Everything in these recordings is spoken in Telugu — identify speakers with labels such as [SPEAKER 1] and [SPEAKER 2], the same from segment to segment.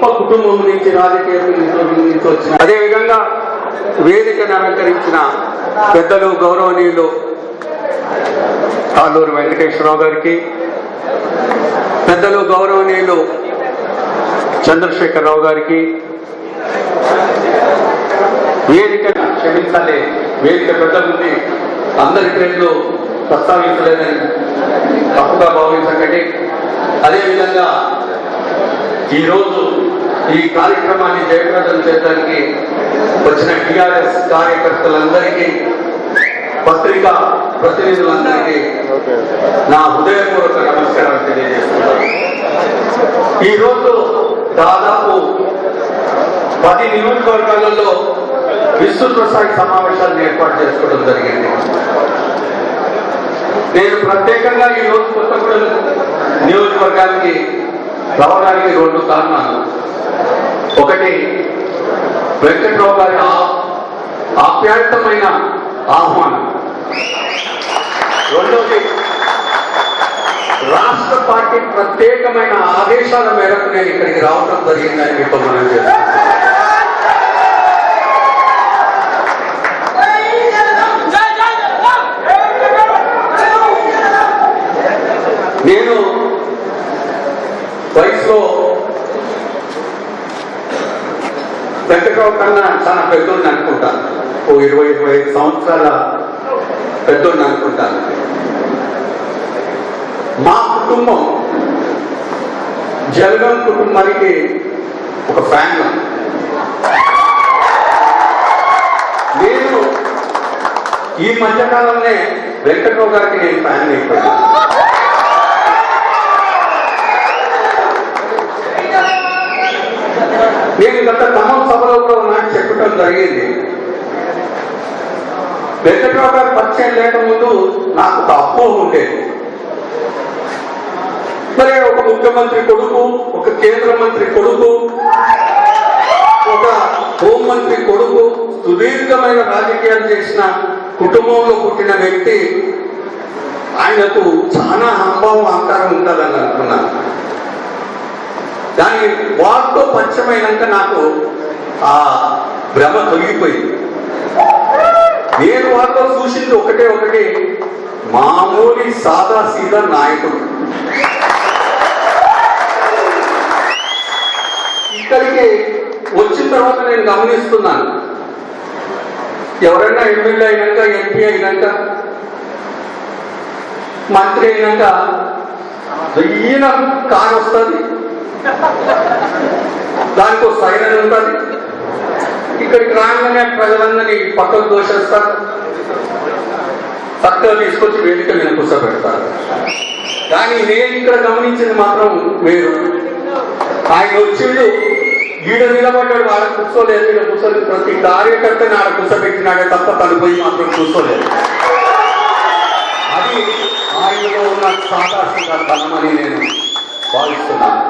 [SPEAKER 1] గొప్ప కుటుంబం నుంచి రాజకీయ నుంచి వచ్చిన, అదేవిధంగా వేదికను అలంకరించిన పెద్దలు గౌరవనీయులు తాళ్ళూరు వెంకటేశ్వరరావు గారికి, పెద్దలు గౌరవనీయులు చంద్రశేఖరరావు గారికి, వేదిక క్షమించాలి వేదిక పెద్ద ఉంది అందరి పేర్లు ప్రస్తావించలేదని తప్పుగా భావించకండి. అదేవిధంగా ఈరోజు ఈ కార్యక్రమాన్ని జయప్రదం చేయడానికి వచ్చిన టీఆర్ఎస్ కార్యకర్తలందరికీ, పత్రికా ప్రతినిధులందరికీ నా హృదయపూర్వక నమస్కారాలు తెలియజేస్తున్నాను. ఈరోజు దాదాపు 10 నియోజకవర్గాలలో విస్తృత స్థాయి సమావేశాలను ఏర్పాటు చేసుకోవడం జరిగింది. నేను ప్రత్యేకంగా ఈరోజు కొత్తగూడెం నియోజకవర్గానికి రావడానికి 2 కారణాలు. ఒకటి, వెంకట్రావు గారి ఆప్యాయతమైన ఆహ్వానం. రెండోది, రాష్ట్ర పార్టీ ప్రత్యేకమైన ఆదేశాల మేరకు నేను ఇక్కడికి రావడం జరిగిందని మీతో మనం చేస్తాను. నేను వయసులో వెంకట్రావు కన్నా చాలా పెద్దోడిని అనుకుంటాను. 20-25 సంవత్సరాల పెద్దోడిని అనుకుంటాను. మా కుటుంబం జలగం కుటుంబానికి ఒక ఫ్యాన్. నేను ఈ మధ్యకాలంలో వెంకట్రావు గారికి నేను ఫ్యాన్ అయిపోయాను. నేను గత ఖమ్మం సభలో కూడా నాకు చెప్పడం జరిగింది. వెంకట్రావు గారు పరిచయం లేకముందు నాకు ఒక అపోహ ఉండేది. మరి ఒక ముఖ్యమంత్రి కొడుకు, ఒక కేంద్ర మంత్రి కొడుకు, ఒక హోంమంత్రి కొడుకు, సుదీర్ఘమైన రాజకీయాలు చేసిన కుటుంబంలో పుట్టిన వ్యక్తి, ఆయనకు చాలా అంభావం ఆకారం ఉంటుందని అనుకున్నాను. దాని వాటితో పరిచయమైనాక నాకు ఆ భ్రమ తొలగిపోయింది. నేను వాటిలో చూసింది ఒకటి, మామూలు సాదా సీదా నాయకుడు. ఇక్కడికి వచ్చిన తర్వాత నేను గమనిస్తున్నాను, ఎవరైనా ఎమ్మెల్యే అయినాక, ఎంపీ అయినాక, మంత్రి అయినాక ఈయన కారు వస్తుంది, దానికి ఒక సైరన్ ఉంటుంది, ఇక్కడికి రాగానే ప్రజలందరినీ పక్కకు దోషేస్తారు, చక్కగా తీసుకొచ్చి వేదిక మీద కూర్చోబెడతారు. కానీ నేను ఇక్కడ గమనించింది మాత్రం వేరు. ఆయన వచ్చిండు, ఈడ నిలబడ్డాడు, ఆడ కూర్చోలేదు, ఈడ కూర్చోలేదు. ప్రతి కార్యకర్తని ఆడ కూర్చోబెట్టినాడే తప్ప తను పోయి మాత్రం కూర్చోలేదు. అది ఆయనలో ఉన్న సాదాసిక తనమని నేను భావిస్తున్నాను.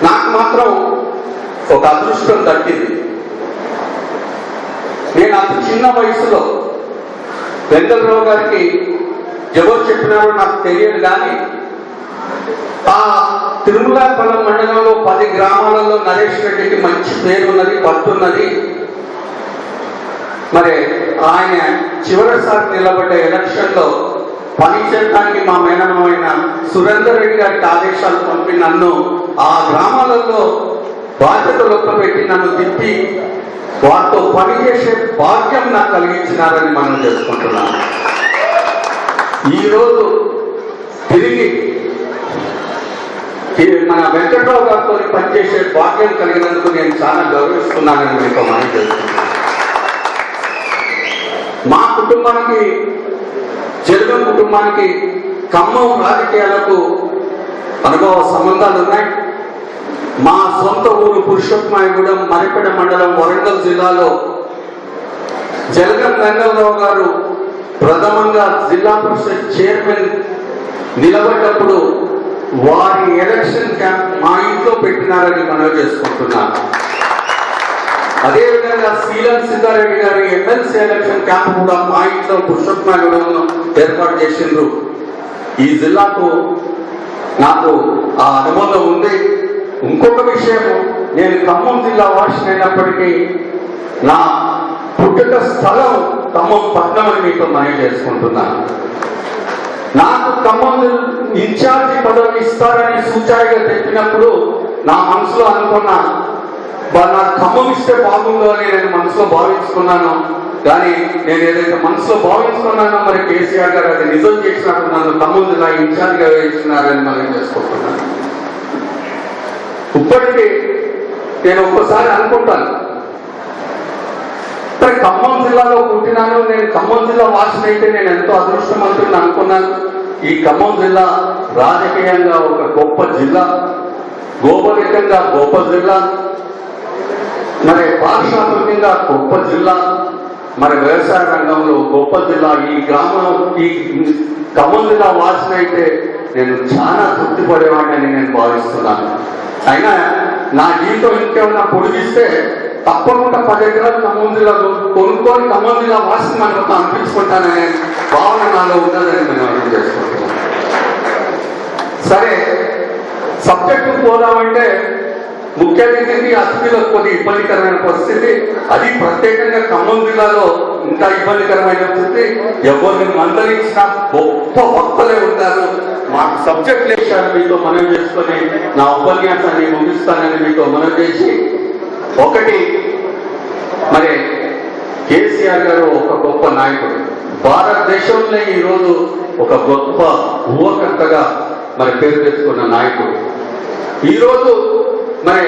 [SPEAKER 1] నాకు మాత్రం ఒక అదృష్టం దక్కింది. నేను అంత చిన్న వయసులో వెంకట్రావు గారికి ఎవరు చెప్పినారో నాకు తెలియదు, కానీ ఆ తిరుమలాపల్లం మండలంలో 10 గ్రామాలలో నరేష్ రెడ్డికి మంచి పేరున్నది, పట్టున్నది. మరి ఆయన చివరిసారి నిలబడ్డ ఎలక్షన్లో పనిచేయడానికి మా మేనమైన సురేందర్ రెడ్డి గారికి ఆదేశాలు పంపి నన్ను ఆ గ్రామాలలో బాధ్యతలు పెట్టి నన్ను తిప్పి వారితో పనిచేసే భాగ్యం నాకు కలిగించినారని మనం చేసుకుంటున్నాను. ఈరోజు తిరిగి మన వెంకట్రావు గారితో పనిచేసే భాగ్యం కలిగినందుకు నేను చాలా గౌరవిస్తున్నానని మీకు మనం చేస్తున్నాను. మా కుటుంబానికి, జలగం కుటుంబానికి ఖమ్మం రాజకీయాలకు అనుభవ సంబంధాలు ఉన్నాయి. మా సొంత ఊరు పురుషోత్తమాయగూడెం, మరిపేట మండలం, వరంగల్ జిల్లాలో జలగం రంగరావు గారు ప్రథమంగా జిల్లా పరిషత్ చైర్మన్ నిలబడ్డప్పుడు వారి ఎలక్షన్ క్యాంప్ మా ఇంట్లో పెట్టినారని మనవి చేసుకుంటున్నాను. అదేవిధంగా శ్రీలం సిద్ధారెడ్డి గారి ఎమ్మెల్సీ ఎలక్షన్ క్యాంప్ కూడా మా ఇంట్లో పురుషోత్తమాయగూడెంలో ఏర్పాటు చేసిండ్రు. ఈ జిల్లాకు నాకు ఆ అనుబంధం ఉంది. ఇంకొక విషయం, నేను ఖమ్మం జిల్లా వాసిని అయినప్పటికీ నా పుట్టుక స్థలం ఖమ్మం పట్టణం అని మీతో మనవి చేసుకుంటున్నాను. నాకు ఖమ్మం ఇన్ఛార్జి పదవి ఇస్తారని సూచాయిగా చెప్పినప్పుడు నా మనసులో అనుకున్నా, నాకు ఖమ్మం ఇస్తే బాగుందో అని నేను మనసులో భావించుకున్నాను. కానీ నేను ఏదైతే మనసులో భావించుకున్నానో మరి కేసీఆర్ గారు అది నిజం చేసినప్పుడు నన్ను ఖమ్మం జిల్లా ఇన్ఛార్జిగా వేయించున్నారని మనం చేసుకుంటున్నాను. ఇప్పటికీ నేను ఒక్కసారి అనుకుంటాను, మరి ఖమ్మం జిల్లాలో పుట్టినాను, నేను ఖమ్మం జిల్లా వాసిని అయితే నేను ఎంతో అదృష్టవంతుని అనుకున్నాను. ఈ ఖమ్మం జిల్లా రాజకీయంగా ఒక గొప్ప జిల్లా, భౌగోళికంగా గొప్ప జిల్లా, మరి పారిశ్రామికంగా గొప్ప జిల్లా, మరి వ్యవసాయ రంగంలో గొప్ప జిల్లా. ఈ ఖమ్మం జిల్లా వాసిని అయితే నేను చాలా తృప్తి పడేవాడిని నేను భావిస్తున్నాను. అయినా నా జీవితం ఇంకేమన్నా పొడిగిస్తే తప్పకుండా 10 ఎకరాలు ఖమ్మం జిల్లా కొనుక్కొని ఖమ్మం జిల్లా వాసిని మనకు అనిపించుకుంటాననే భావన నాలో ఉన్నదని మేము అర్థం చేసుకుంటున్నాం. సరే, సబ్జెక్టు పోదామంటే ముఖ్య అతిథికి అతిథులకు కొద్ది ఇబ్బందికరమైన పరిస్థితి. అది ప్రత్యేకంగా ఖమ్మం జిల్లాలో ఇంకా ఇబ్బందికరమైన పరిస్థితి. ఎవరిని మందలించినా గొప్ప వక్తలే ఉంటారు. మాకు సబ్జెక్ట్ లేచారు మీతో మనం చేసుకొని నా ఉపన్యాసాన్ని ముగిస్తానని మీతో మనం చేసి, ఒకటి, మరి కేసీఆర్ గారు ఒక గొప్ప నాయకుడు, భారతదేశంలో ఈరోజు ఒక గొప్ప యువకర్తగా మరి పేరు తెచ్చుకున్న నాయకుడు. ఈరోజు మరి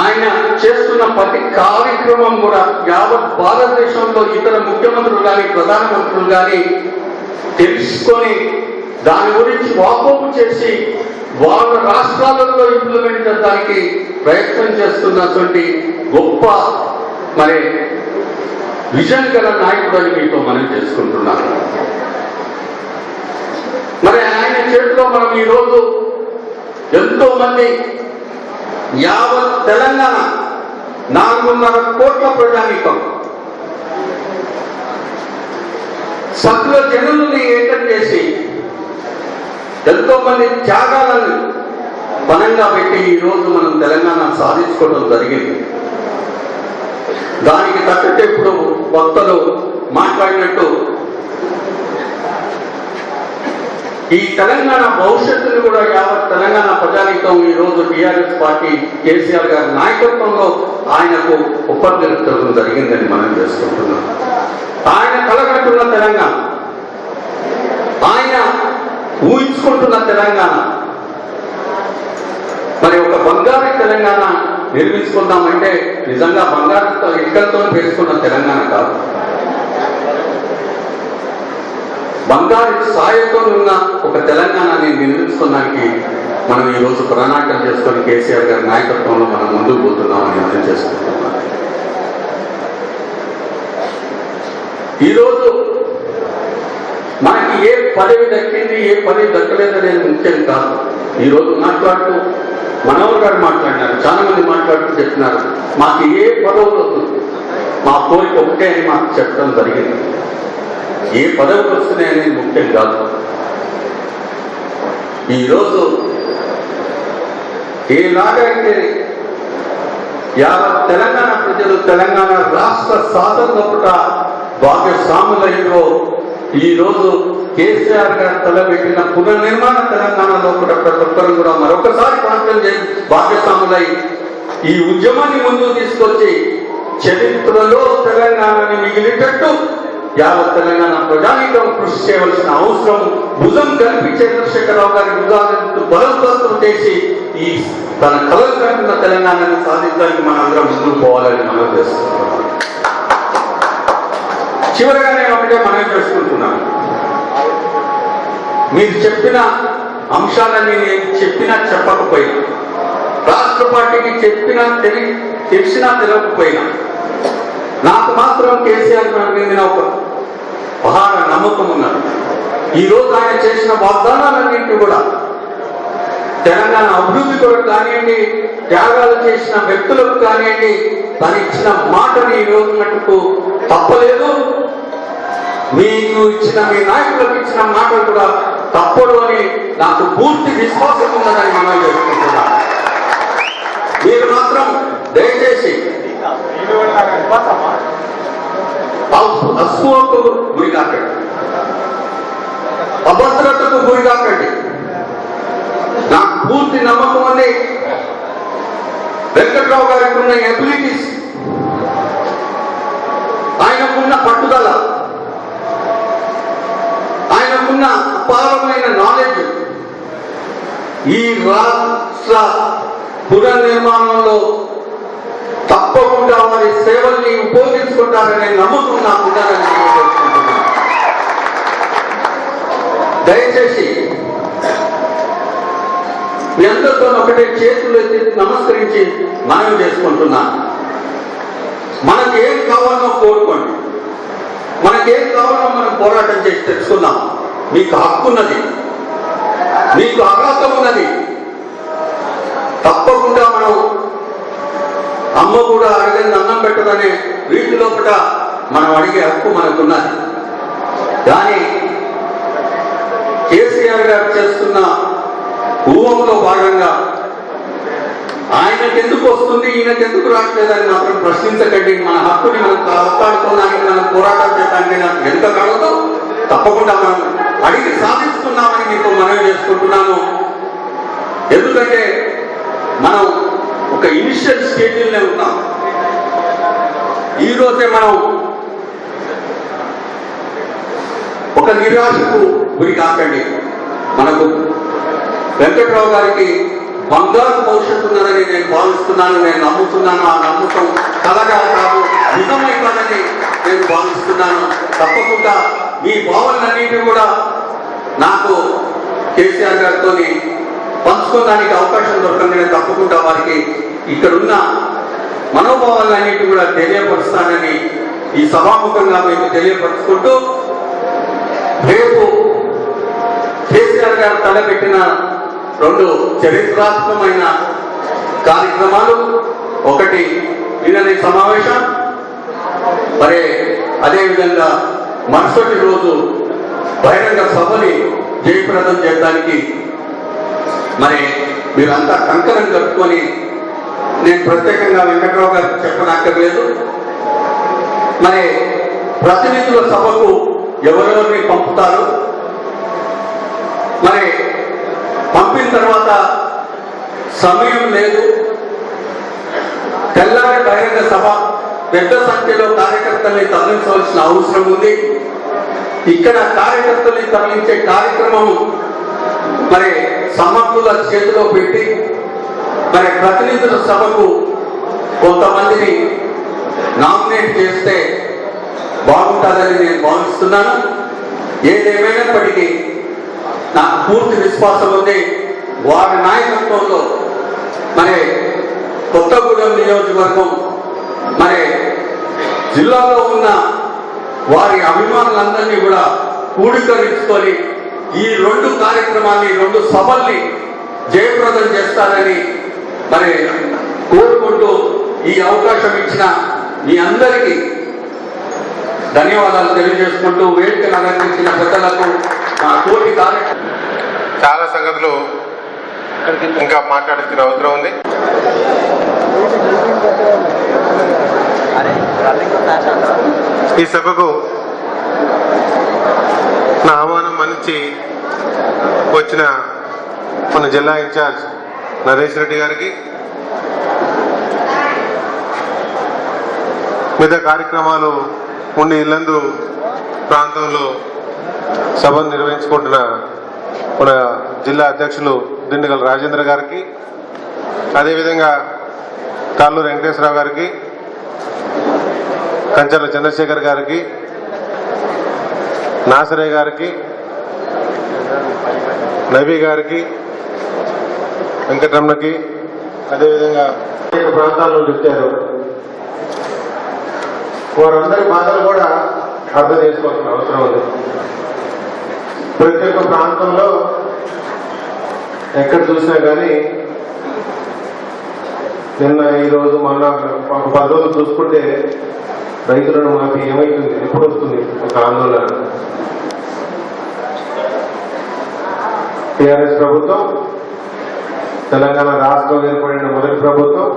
[SPEAKER 1] ఆయన చేస్తున్న ప్రతి కార్యక్రమం కూడా యావత్ భారతదేశంలో ఇతర ముఖ్యమంత్రులు కానీ ప్రధానమంత్రులు కానీ తెలుసుకొని దాని గురించి వాకౌట్ చేసి వాళ్ళ రాష్ట్రాలలో ఇంప్లిమెంట్ చేయడానికి ప్రయత్నం చేస్తున్నటువంటి గొప్ప మరి విజన్ గల నాయకుడు అని మీతో మనం చేసుకుంటున్నాను. మరి ఆయన చేతిలో మనం ఈరోజు ఎంతో మంది యావత్ తెలంగాణ 4.5 కోట్ల ప్రజానీకం సకల జనులని ఏకం చేసి ఎంతో మంది త్యాగాలను బలంగా పెట్టి ఈరోజు మనం తెలంగాణ సాధించుకోవడం జరిగింది. దానికి తగ్గట్టు ఇప్పుడు భక్తులు మాట్లాడినట్టు ఈ తెలంగాణ భవిష్యత్తును కూడా యావత్ తెలంగాణ ప్రజానీకం ఈరోజు టీఆర్ఎస్ పార్టీ కేసీఆర్ గారి నాయకత్వంలో ఆయనకు ఉపయోగించడం జరిగిందని మనం చేసుకుంటున్నాం. ఆయన కలగట్టున్న తెలంగాణ, ఆయన ఊహించుకుంటున్న తెలంగాణ, మరి ఒక బంగారు తెలంగాణ నిర్మించుకుందామంటే నిజంగా బంగారంతో ఇక్కలతో పేర్చుకున్న తెలంగాణ కాదు, బంగారు సాయంతో ఉన్న ఒక తెలంగాణని నిర్మించుకోవడానికి మనం ఈరోజు ప్రణాళికలు చేసుకొని కేసీఆర్ గారి నాయకత్వంలో మనం ముందుకు పోతున్నామని అర్థం చేసుకుంటున్నాం. ఈరోజు మనకి ఏ పదవి దక్కింది, ఏ పదవి దక్కలేదనేది ముఖ్యం కాదు. ఈరోజు మాట్లాడుతూ మనోహర్ గారు మాట్లాడినారు, చాలా మంది మాట్లాడుతూ చెప్తున్నారు మాకు ఏ పదవులు వద్దు, మా కోరిక ఒకటే అని మాకు చెప్పడం జరిగింది. ఏ పదవులు వస్తున్నాయి అనేది ముఖ్యం కాదు. ఈరోజు ఏలాగైతే యావత్ తెలంగాణ ప్రజలు తెలంగాణ రాష్ట్ర సాధనపుట భాగస్వాములయ్యో ఈరోజు కేసీఆర్ గారు తలబెట్టిన పునర్నిర్మాణ తెలంగాణలో కూడా ప్రతి ఒక్కరు కూడా మరొకసారి భాగస్వాములై ఈ ఉద్యమాన్ని ముందుకు తీసుకొచ్చి చరిత్రలో తెలంగాణని మిగిలినట్టు యావత్ తెలంగాణ ప్రజానీకం కృషి చేయవలసిన అవసరం భుజం కలిపి చంద్రశేఖరరావు గారి భుజాలను బలోపేతం చేసి ఈ తన కలలు కంటున్న తెలంగాణని సాధించడానికి మనందరం ముందుకు పోవాలని మనం చేస్తున్నాం. చివరిగా నేను ఒకటే మనం చేసుకుంటున్నాను, మీరు చెప్పిన అంశాలని నేను చెప్పినా చెప్పకపోయినా, రాష్ట్ర పార్టీకి చెప్పినా తెలిసినా తెలియకపోయినా నాకు మాత్రం కేసీఆర్ మీద ఒక మహా నమ్మకం ఉన్నది. ఈరోజు ఆయన చేసిన వాగ్దానాలన్నింటినీ కూడా తెలంగాణ అభివృద్ధి కొరకు కానివ్వండి, త్యాగాలు చేసిన వ్యక్తులకు కానివ్వండి, తను ఇచ్చిన మాటని ఈరోజు మటుకు తప్పలేదు. మీకు ఇచ్చిన మీ నాయకులకు ఇచ్చిన మాటలు కూడా తప్పుడు అని నాకు పూర్తి విశ్వాసం ఉన్నదని మనం చేసుకుంటున్నాను. మీరు మాత్రం దయచేసి అసూయకు గురి కాకండి, అభద్రతకు గురి కాకండి. నాకు పూర్తి నమ్మకం ఉంది వెంకట్రావు గారికి ఉన్న ఎబిలిటీస్, ఆయనకున్న పట్టుదల, ఆయనకున్న అపారమైన నాలెడ్జ్ ఈ రాష్ట్ర పునర్నిర్మాణంలో తప్పకుండా వారి సేవల్ని ఉపయోగించుకుంటారనే నమ్మకం నాకుండాలని తెలుసుకుంటున్నాను. దయచేసి మీ అందరితో ఒకటే చేతులు ఎత్తి నమస్కరించి మనం చేసుకుంటున్నాను. మనకేం కావాలో కోరుకోండి, మనకేం కావాలో మనం పోరాటం చేసి తెచ్చుకుందాం. మీకు హక్కు ఉన్నది, మీకు అర్హత ఉన్నది. తప్పకుండా మనం అమ్మ కూడా అడిగింది అన్నం పెట్టదనే వీటి లోపల మనం అడిగే హక్కు మనకున్నది. కానీ కేసీఆర్ గారు చేస్తున్న ఊహంలో భాగంగా ఆయనకెందుకు వస్తుంది, ఈయనకెందుకు రావట్లేదని మాత్రం ప్రశ్నించకండి. మన హక్కుని మనం కాపాడుకోవడానికి, మనం పోరాటం చేయడానికి నాకు ఎంత కాలదో తప్పకుండా మనం అడిగి సాధిస్తున్నామని మీకు మనవి చేసుకుంటున్నాను. ఎందుకంటే మనం ఒక ఇనిషియల్ స్టేజ్లోనే ఉన్నాం. ఈరోజే మనం ఒక నిరాశకు గురి కాకండి. మనకు వెంకట్రావు గారికి బంగారు భవిష్యత్తు ఉన్నదని నేను భావిస్తున్నాను, నేను నమ్ముతున్నాను. ఆ నమ్మకం కలగా కాదు, నిజమైపోదని నేను భావిస్తున్నాను. తప్పకుండా మీ భావనలన్నింటినీ కూడా నాకు కేసీఆర్ గారితో పంచుకోవడానికి అవకాశం దొరకంగానే తప్పకుండా వారికి ఇక్కడున్న మనోభావాలన్నింటి కూడా తెలియపరుస్తానని ఈ సభాముఖంగా మీకు తెలియపరుచుకుంటూ, రేపు కేసీఆర్ గారు తలపెట్టిన 2 చరిత్రాత్మకమైన కార్యక్రమాలు, ఒకటి నిన్నటి సమావేశం, మరి అదేవిధంగా మరుసటి రోజు బహిరంగ సభని జయప్రదం చేయడానికి మరి మీరంతా కంకణం కట్టుకొని, నేను ప్రత్యేకంగా వెంకట్రావు గారికి చెప్పనక్కర్లేదు. మరి ప్రతినిధుల సభకు ఎవరెవరిని పంపుతారు, మరి పంపిన తర్వాత సమయం లేదు, తెల్లారి బహిరంగ సభ, పెద్ద సంఖ్యలో కార్యకర్తల్ని తరలించవలసిన అవసరం ఉంది. ఇక్కడ కార్యకర్తల్ని తరలించే కార్యక్రమం మరి సమర్థుల చేతిలో పెట్టి, మరి ప్రతినిధుల సభకు కొంతమందిని నామినేట్ చేస్తే బాగుంటుందని నేను భావిస్తున్నాను. ఏదేమైనప్పటికీ నాకు పూర్తి విశ్వాసం ఉంది, వారి నాయకత్వంలో మరి కొత్తగూడెం నియోజకవర్గం, మరి జిల్లాలో ఉన్న వారి అభిమానులందరినీ కూడా కూడీకరించుకొని ఈ 2 కార్యక్రమాన్ని, 2 సభల్ని జయప్రదం చేస్తారని మరి కోరుకుంటూ, ఈ అవకాశం ఇచ్చిన మీ అందరికీ ధన్యవాదాలు తెలియజేసుకుంటూ, వేదికను అలంకరించిన పెద్దలకు, మా తోటి కార్యక్రమం
[SPEAKER 2] చాలా సంగతులు ఇంకా మాట్లాడుతున్న అవసరం ఉంది. ఈ సభకు నా ఆహ్వానం మన్నించి వచ్చిన మన జిల్లా ఇన్ఛార్జ్ నరేష్ రెడ్డి గారికి, మిగతా కార్యక్రమాలు ఉండి ఇల్లందు ప్రాంతంలో సభను నిర్వహించుకుంటున్న మన జిల్లా అధ్యక్షులు దిండుగల రాజేంద్ర గారికి, అదేవిధంగా కాళ్ళూరు వెంకటేశ్వరరావు గారికి, కంచర్ల చంద్రశేఖర్ గారికి, నాసరే గారికి, నబీ గారికి, వెంకటరమణకి, అదేవిధంగా అనేక ప్రాంతాల నుండి వచ్చారు. వారందరి బాధలు కూడా అర్థం చేసుకోవాల్సిన అవసరం ఉంది. ప్రతి ఒక్క ప్రాంతంలో ఎక్కడ చూసినా కానీ నిన్న ఈరోజు మొన్న ఒక 10 రోజులు చూసుకుంటే రైతులను మాకు ఏమైతుంది, ఎప్పుడు వస్తుంది ఒక ఆందోళన. టిఆర్ఎస్ ప్రభుత్వం, తెలంగాణ రాష్ట్రం ఏర్పడిన మొదటి ప్రభుత్వం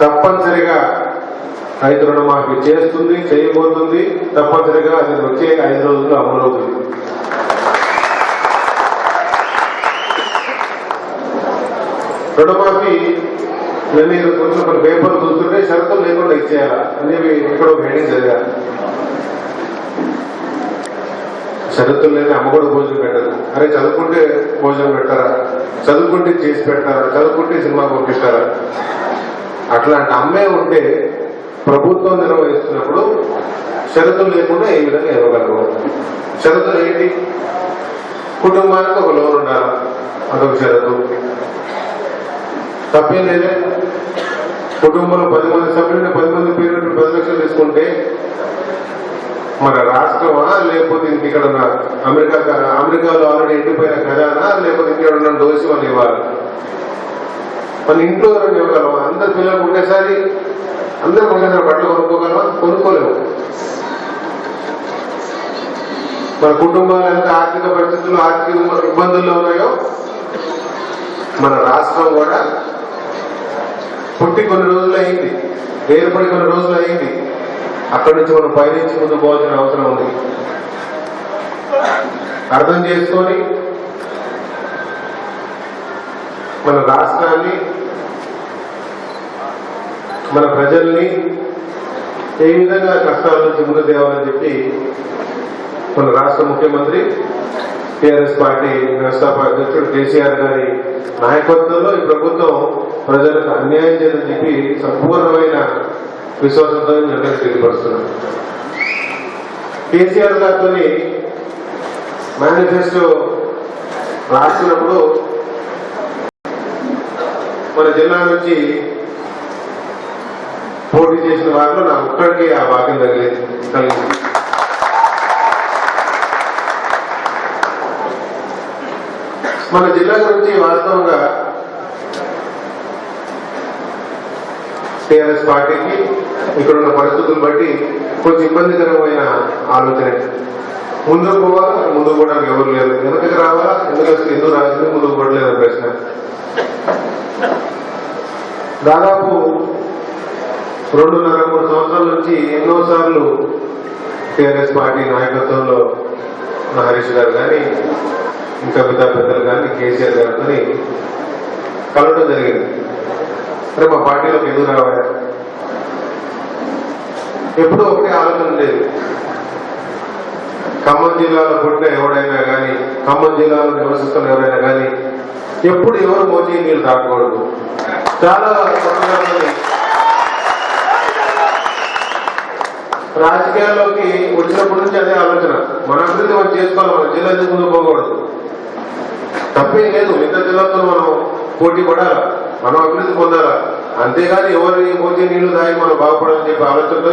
[SPEAKER 2] తప్పనిసరిగా రైతు రుణమాఫీ చేస్తుంది, చేయబోతుంది. తప్పనిసరిగా అది వచ్చే 5 రోజుల్లో అమలవుతుంది. రుణమాఫీ నేను కొంచెం కొన్ని పేపర్లు చూస్తుంటే షరతులు లేకుండా ఇచ్చేయాలా అనేవి ఎక్కడో హెడింగ్ జరిగారు. షరతులు లేని అమ్మ కూడా భోజనం పెట్టదు. అరే చదువుకుంటే భోజనం పెట్టారా, చదువుకుంటే చేసి పెట్టారా, చదువుకుంటే సినిమా పంపిస్తారా? అట్లాంటి అమ్మే ఉంటే ప్రభుత్వం నిర్వహిస్తున్నప్పుడు షరతులు లేకుండా ఏ విధంగా ఇవ్వగలరు? షరతులు ఏంటి? కుటుంబానికి ఒక లోన్ ఉండాలి, అదొక షరతు. తప్పేం లేదే. కుటుంబంలో 10 మంది సభ్యులు 10 మంది పేరు 10 లక్షలు తీసుకుంటే మన రాష్ట్రమా, లేకపోతే ఇక్కడ అమెరికాలో ఆల్రెడీ ఎండిపోయిన ఖజానా, లేకపోతే ఇంకెవరన్నా దోషి అని ఇవ్వాలి? మన ఇంట్లో ఎవరైనా ఇవ్వగలమా? అందరు పిల్లలు ఒకేసారి బట్టలు కొనుక్కోగలమా? కొనుక్కోలేము. మన కుటుంబాలు ఎంత ఆర్థిక పరిస్థితుల్లో ఆర్థిక ఇబ్బందుల్లో ఉన్నాయో మన రాష్ట్రం కూడా పుట్టి కొన్ని రోజులు అయింది, ఏర్పడి కొన్ని రోజులు అయింది. అక్కడి నుంచి మనం పయనించి ముందుకు పోవాల్సిన అవసరం ఉంది. అర్థం చేసుకొని మన రాష్ట్రాన్ని, మన ప్రజల్ని ఏ విధంగా కష్టాల నుంచి ముందు తేవాలని చెప్పి మన రాష్ట్ర ముఖ్యమంత్రి టిఆర్ఎస్ పార్టీ వ్యవస్థాపక అధ్యక్షుడు కేసీఆర్ గారి నాయకత్వంలో ఈ ప్రభుత్వం ప్రజలకు అన్యాయం చేయదని చెప్పి సంపూర్ణమైన విశ్వాసంతో అందరికీ తెలియపరుస్తున్నారు. కేసీఆర్ గారితో మేనిఫెస్టో రాస్తున్నప్పుడు మన జిల్లా నుంచి పోటీ చేసిన వారిలో నా ఒక్కడికి ఆ భాగ్యం కలిగింది. మన జిల్లా గురించి వాస్తవంగా టిఆర్ఎస్ పార్టీకి ఇక్కడున్న పరిస్థితులను బట్టి కొంచెం ఇబ్బందికరమైన ఆలోచన. ముందుకు పోవాలా, ముందుకు పోవడానికి ఎవరు లేరు. వెనకకి రావాలా, ఎందుకు రాసింది ముందుకు పడలేదని ప్రశ్న. దాదాపు 2.5-3 సంవత్సరాల నుంచి ఎన్నోసార్లు టిఆర్ఎస్ పార్టీ నాయకత్వంలో హరీష్ గారు కానీ, ఇంకా మిగతా పెద్దలు కానీ, కేసీఆర్ గారు కానీ కలవడం జరిగింది. అంటే మా పార్టీలోకి ఎందుకు రావాలి? ఎప్పుడూ ఒకటే ఆలోచన లేదు. ఖమ్మం జిల్లాలో పుట్టిన ఎవడైనా కానీ, ఖమ్మం జిల్లాలో నివసిస్తున్న ఎవరైనా కానీ ఎప్పుడు ఎవరు మోచి నీళ్ళు తాగకూడదు. చాలా రాజకీయాల్లోకి వచ్చినప్పటి నుంచి అదే ఆలోచన. మన అభివృద్ధి మనం చేసుకోవాలి, మన జిల్లా ఎందుకు ముందుకు పోకూడదు. తప్పేం లేదు, మిగతా జిల్లాతో మనం పోటీ పడాలా, మనం అభివృద్ధి పొందాలా. అంతేగాని ఎవరు మోచి నీళ్లు తాగి మనం బాగుపడాలని చెప్పి ఆలోచనతో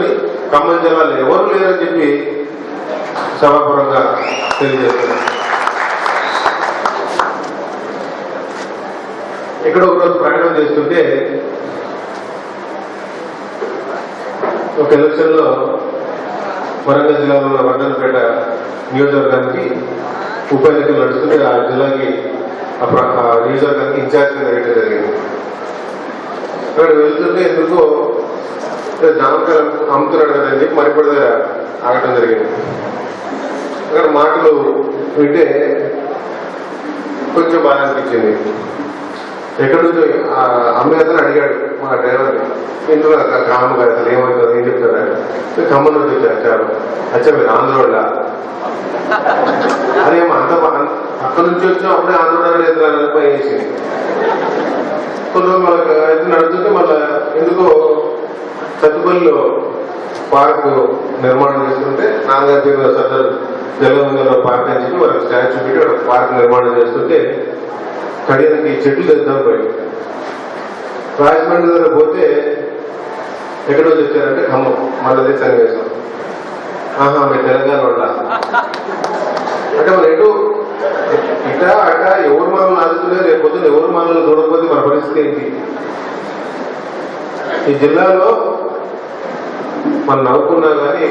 [SPEAKER 2] ఖమ్మం జిల్లాలో ఎవరు లేరని చెప్పి సభాపరంగా తెలియజేస్తున్నారు. ఇక్కడ ఒకరోజు ప్రకటన చేస్తుంటే ఒక ఎలక్షన్ లో వరంగల్ జిల్లాలో ఉన్న వర్ధనపేట నియోజకవర్గానికి ఉప ఎన్నికలు నడుస్తుంటే ఆ జిల్లాకి ఆ నియోజకవర్గానికి ఇన్ఛార్జిగా వేయడం జరిగింది. అక్కడ వెళ్తుంటే ఎందుకో జామకాయలు అమ్ముతున్నాడు కదని చెప్పి మరిపడి ఆగటం జరిగింది. అక్కడ మాటలు వింటే కొంచెం బాగా అనిపించింది. ఎక్కడి నుంచి అమ్మే అతను అడిగాడు మా డ్రైవర్, ఎందుకు కాము కదా అసలు ఏమవుతుంది, ఏం చెప్తారా? ఖమ్మం నుంచి వచ్చారు. అచ్చా మీరు ఆంధ్ర వాళ్ళ? అదేమో అంత అక్కడి నుంచి వచ్చాం, అప్పుడే ఆంధ్ర వేసి కొన్ని రోజులు మనకు నడుతుంటే మళ్ళా ఎందుకో సత్తుపల్లిలో పార్క్ నిర్మాణం చేస్తుంటే నాన్నగారి పేరు సర్దార్ జలగంగలో పార్క్ అని చెప్పి వాళ్ళకి స్టాచ్యూ పెట్టి వాళ్ళ పార్క్ నిర్మాణం చేస్తుంటే కడియానికి చెట్లు తెద్దాం పోయి రాజమండ్రి దగ్గర పోతే ఎక్కడో వచ్చారంటే ఖమ్మం, మళ్ళీ సన్నివేశం. మీరు తెలంగాణ వాళ్ళ అంటే మన ఎటు ఇట అట ఎవరు మనల్ని ఆదుతున్నారు, రేపు పొద్దున్న ఎవరు మనల్ని చూడకపోతే మన పరిస్థితి ఏంటి? ఈ జిల్లాలో మనం నవ్వుకున్నా కానీ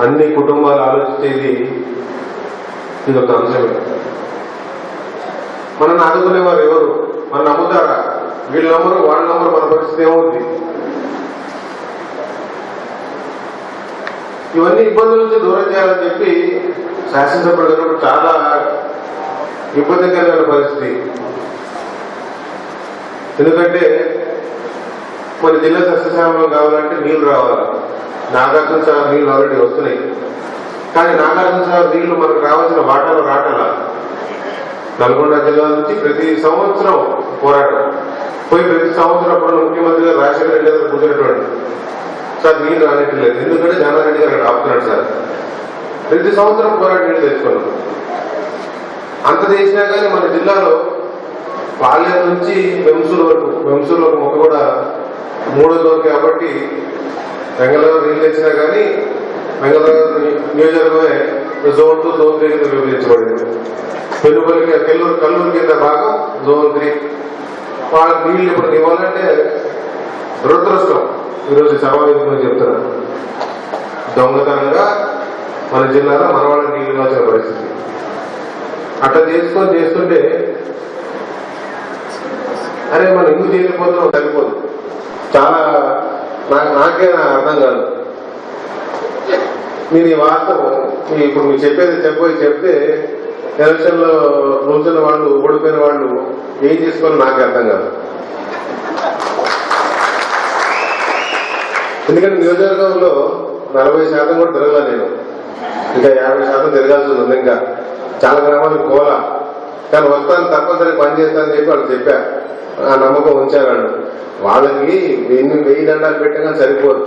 [SPEAKER 2] అన్ని కుటుంబాలు ఆలోచించేది ఇది ఒక అంశమే. మనల్ని ఆదుకునేవారు ఎవరు? మన నమ్ముతారా? వీళ్ళు నమ్మరు, వాళ్ళు నమ్మరు, మన పరిస్థితి ఏమవుతుంది? ఇవన్నీ ఇబ్బందుల నుంచి దూరం చేయాలని చెప్పి శాసనసభ్యులు గారు చాలా ఇబ్బందికరమైన పరిస్థితి. ఎందుకంటే మన జిల్లా సస్యశ్యామలం కావాలంటే నీళ్లు రావాలి. నాగార్జున సాగర్ నీళ్లు ఆల్రెడీ వస్తున్నాయి, కానీ నాగార్జున సాగర్ నీళ్లు మనకు రావాల్సిన వాటాలో రాటలా. నల్గొండ జిల్లా నుంచి ప్రతి సంవత్సరం పోరాటం పోయి ప్రతి సంవత్సరం అప్పుడు ముఖ్యమంత్రి గారు రాజశేఖర రెడ్డి గారు కూర్చున్నటువంటి సార్ నీళ్లు రానిట్లేదు, ఎందుకంటే జానారెడ్డి గారు అక్కడ ఆపుతున్నాడు సార్. ప్రతి సంవత్సరం పోరాటం నీళ్లు తెచ్చుకున్నాం. అంత చేసినా కానీ మన జిల్లాలో పాలెం నుంచి వెంసూరు వరకు, వెంసూరు ఒక మొక్క కూడా 3 జోన్ కాబట్టి బెంగళూరు నీళ్ళు తెచ్చినా కానీ బెంగళూరు నియోజకవర్గమే జోన్ 2, జోన్ 3 కింద విభజించబడింది. పెనుపల్లికి కల్లూరు కింద భాగం జోన్ 3. వాళ్ళకి నీళ్ళు ఇప్పుడు ఇవ్వాలంటే దురదృష్టం. ఈరోజు సమావేశంలో చెప్తున్నారు, దొంగతనంగా మన జిల్లాలో మన వాళ్ళకి నీళ్ళు ఇవ్వాల్సిన పరిస్థితి. అట్లా చేస్తుంటే అరే మనం ఎందుకు చేయలేకపోతున్నాం సరిపోదు. చాలా నాకే అర్థం కాదు. నేను ఈ వాస్తవం ఇప్పుడు మీకు చెప్తే ఎలక్షన్లో నిల్చున్న వాళ్ళు, ఓడిపోయిన వాళ్ళు ఏం చేసుకోవాలో నాకే అర్థం కాదు. ఎందుకంటే నియోజకవర్గంలో 40% కూడా తిరగలా నేను, ఇంకా 50% తిరగాల్సి ఉంది. ఇంకా చాలా గ్రామాలకు పోలా, కానీ వస్తాను తప్పనిసరి పని చేస్తానని చెప్పి వాళ్ళు చెప్పా. ఆ నమ్మకం ఉంచారు వాళ్ళు. వాళ్ళకి 1000 దండాలు పెట్టగా సరిపోదు.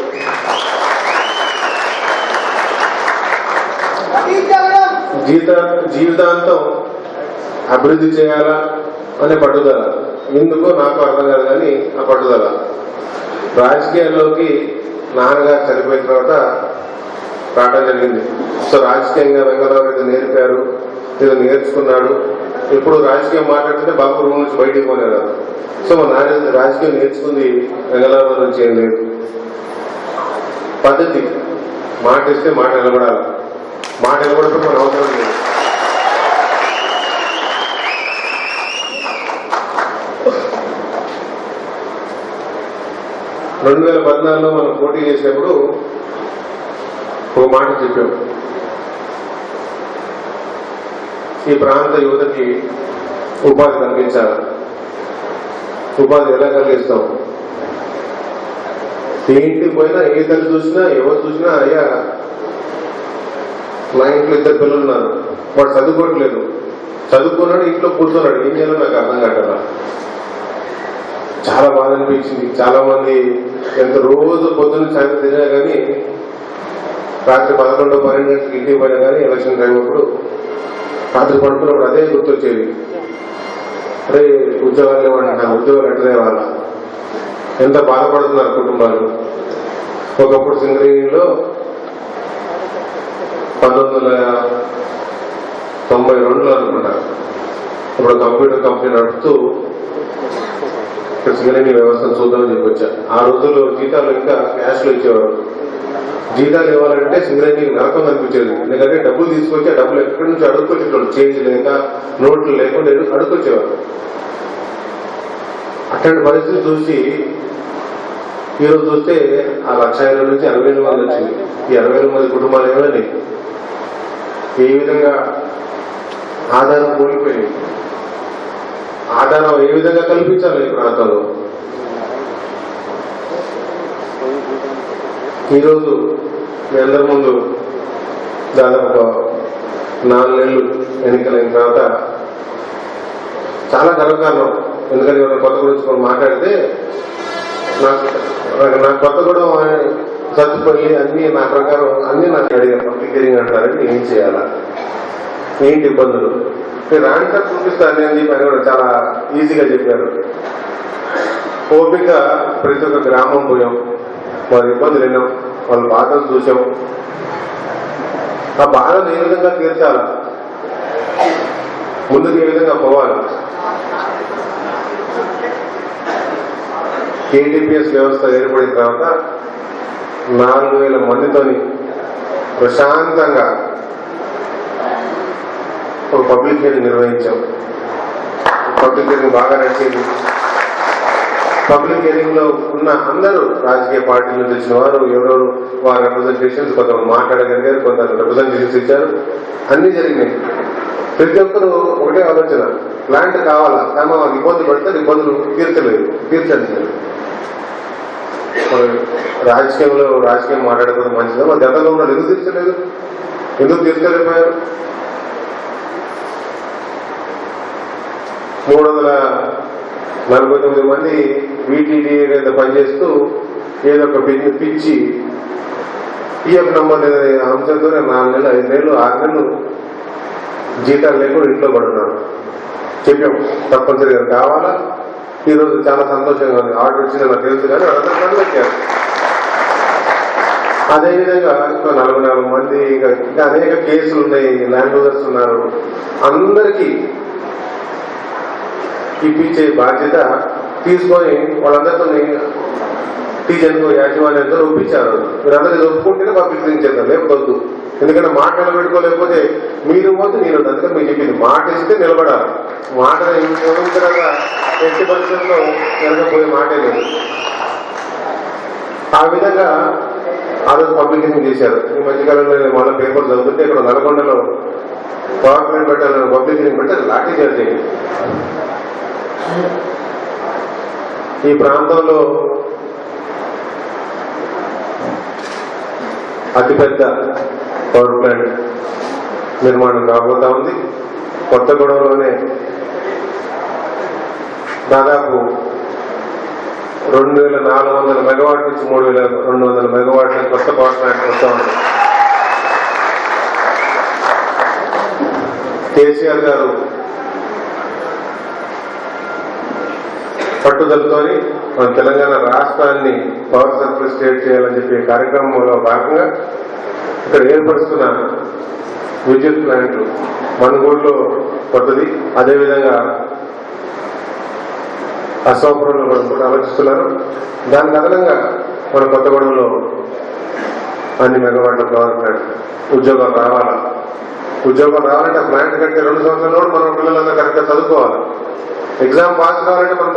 [SPEAKER 2] జీవితాంతం అభివృద్ధి చేయాలా అనే పట్టుదల ఎందుకో నాకు అర్థం కాదు, కానీ ఆ పట్టుదల. రాజకీయాల్లోకి నాన్నగారు చనిపోయిన తర్వాత రావడం జరిగింది. సో రాజకీయంగా వెంగళరావు నేర్పారు, ఏదో నేర్చుకున్నాడు. ఎప్పుడు రాజకీయం మాట్లాడుతుంటే బాబు రూమ్ నుంచి బయటికి పోలేదు. సో మా నాన్న రాజకీయం నేర్చుకుంది వెంగళరావు నుంచి ఏం లేదు. పద్ధతి, మాట ఇస్తే మాట నిలబడాలి, మాట నిలబడితే మన అవసరం లేదు. రెండు 2014లో మనం పోటీ చేసినప్పుడు ఒక మాట చెప్పాం, ఈ ప్రాంత యువతకి ఉపాధి కల్పించాలి. ఉపాధి ఎలా కలిగిస్తాం? ఇంటికి పోయినా ఏ తల్లి చూసినా ఎవరు చూసినా అయ్యా నా ఇంట్లో 2 పిల్లలు ఉన్నారు, వాడు చదువుకోవట్లేదు, చదువుకున్నాడు ఇంట్లో కూర్చున్నాడు, ఏం చేయాలో నాకు అర్థం కావట్లా. చాలా బాధ అనిపించింది. చాలా మంది ఎంత రోజు పొద్దున్న సాయంత్రం తిరిగినా కానీ రాత్రి 11, 12 గంటలకు ఇంటికి పోయినా కానీ ఎలక్షన్ టైం అప్పుడు రాత్రి పడుకున్నప్పుడు అదే గుర్తొచ్చేది. అరే ఉద్యోగాలు లేవంట, ఉద్యోగాలు ఎట్లనే వాళ్ళ ఎంత బాధపడుతున్నారు కుటుంబాలు. ఒకప్పుడు సింగరేణిలో 1992లో అనుకుంటా ఇప్పుడు కంప్యూటర్ కంపెనీ నడుపుతూ ఇక్కడ సింగరేణి వ్యవస్థను చూద్దామని చెప్పొచ్చా. ఆ రోజుల్లో జీతాలు ఇంకా క్యాష్ లో ఇచ్చేవారు. జీతాలు ఇవ్వాలంటే సింగరేణికి నరకం అనిపించేది. ఎందుకంటే డబ్బులు తీసుకొచ్చి ఆ డబ్బులు ఎక్కడి నుంచి అడుక్కొచ్చేటోళ్ళు, చేంజ్ లేక నోట్లు లేకుండా అడుక్కొచ్చేవారు. అట్లాంటి పరిస్థితి చూసి ఈరోజు చూస్తే ఆ 1,50,000 నుంచి 60,000 మంది వచ్చింది. ఈ 60,000 మంది కుటుంబాలు ఏమైనా ఏ విధంగా ఆధారం కోల్పోయింది. ఆధారం ఏ విధంగా కల్పించాలి ఈ ప్రాంతంలో? ఈరోజు మీ అందరి ముందు దాదాపు 4 నెలలు ఎన్నికలైన తర్వాత చాలా గర్వకారణం. ఎందుకంటే కొత్తగూడెం గురించి మాట్లాడితే నాకు కొత్తగూడెం సత్తుపల్లి అన్ని నా ప్రకారం అన్ని నాకు అడిగాను. పబ్లిక్ హియరింగ్ అంటారంటే ఏం చేయాలా, ఏంటి ఇబ్బందులు, నేను రాణిసార్ చూపిస్తాను అని చెప్పి కూడా చాలా ఈజీగా చెప్పారు. ఓపిక ప్రతి ఒక్క గ్రామం పోయాం, వారి ఇబ్బందులు విన్నాం, వాళ్ళ బాధలు చూసాం. ఆ బాధను ఏ విధంగా తీర్చాలా, ముందుకు ఏ విధంగా పోవాలి. కేటీపీఎస్ వ్యవస్థ ఏర్పడిన తర్వాత 4,000 మందితోని ప్రశాంతంగా ఒక పబ్లిక్ హియరింగ్ నిర్వహించాం. పబ్లిక్ హియరింగ్ బాగా నడిచింది. పబ్లిక్ హియరింగ్ లో ఉన్న అందరూ రాజకీయ పార్టీల నుంచి వచ్చిన వారు ఎవరెవరు వారి రిప్రజెంటేషన్స్ కొంతమంది మాట్లాడగలిగారు, కొంత రిప్రజెంటేషన్స్ ఇచ్చారు, అన్ని జరిగినాయి. ప్రతి ఒక్కరు ఒకటే ఆలోచన, ప్లాంట్ కావాలా, కానీ మాకు ఇబ్బందులు పడితే ఇబ్బందులు తీర్చలేదు. రాజకీయం మాట్లాడకపోతే మంచిదా? మా గతంలో ఉన్నాడు ఎందుకు తీర్చలేదు, ఎందుకు తీర్చలేకపోయారు? 349 మంది వీటీడీ మీద పనిచేస్తూ ఏదో ఒక పిచ్చి పిఎఫ్ నంబర్ లేదనే అంశంతో 4 నెలలు 5 నెలలు 6 నెలలు జీతాలు లేకుండా ఇంట్లో పడున్నారు. చెప్పాం తప్పనిసరిగా కావాలా. ఈరోజు చాలా సంతోషంగా ఉంది, ఆర్డర్ వచ్చింది నాకు తెలుసు, కానీ అందరూ పనులు వచ్చారు. అదేవిధంగా ఇంకా 44 మంది ఇంకా అనేక కేసులు ఉన్నాయి, ల్యాండ్ ఓనర్స్ ఉన్నారు. అందరికీ ఇప్పించే బాధ్యత తీసుకొని వాళ్ళందరితో టీచర్తో యాజమాన్యంతో ఒప్పించారు. మీరందరూ ఒప్పుకుంటేనే పంపించేద్దాం, లేకపోద్దు. ఎందుకంటే మాట నిలబెట్టుకోలేకపోతే మీరు పోతే నేను అందుకని మీరు చెప్పింది మాట ఇస్తే నిలబడాలి. మాట నిలబడిన ఎట్టి పరిస్థితుల్లో నిలబడిపోయే మాటే లేదు. ఆ విధంగా ఆ రోజు పబ్లిక్ హియరింగ్ చేశారు. ఈ మధ్యకాలంలో మళ్ళీ పేపర్ చదువుతుంటే ఇక్కడ నల్గొండలో పవర్ ప్లాంట్ పెట్టాలని పబ్లిక్ హియరింగ్ పెట్టి లాఠీ చార్జ్ అయింది. ఈ ప్రాంతంలో అతిపెద్ద పవర్ ప్లాంట్ నిర్మాణం కాబోతా ఉంది. కొత్తగూడెంలోనే దాదాపు 2400 మెగావాట్ నుంచి 3200 మెగావాట్ల కొత్త పవర్ ప్లాంట్ వస్తూ ఉంది. కేసీఆర్ గారు పట్టుదలతోని మన తెలంగాణ రాష్ట్రాన్ని పవర్ సర్ప్లస్ స్టేట్ చేయాలని చెప్పే కార్యక్రమంలో భాగంగా ఇక్కడ ఏర్పరుస్తున్న విద్యుత్ ప్లాంట్లు మనుగోడులో కొత్తది, అదేవిధంగా అశోకపురంలో కూడా ఆలోచిస్తున్నారు. దానికి అదనంగా మన కొత్తగూడెంలో అన్ని మెగావాట్ల పవర్ ప్లాంట్ ఉద్యోగాలు రావాలా. ఉద్యోగాలు రావాలంటే ఆ ప్లాంట్ కట్టే 2 సంవత్సరాలు మన పిల్లలందరూ కరెక్ట్గా చదువుకోవాలి. ఎగ్జామ్ పాస్ కావాలంటే మనం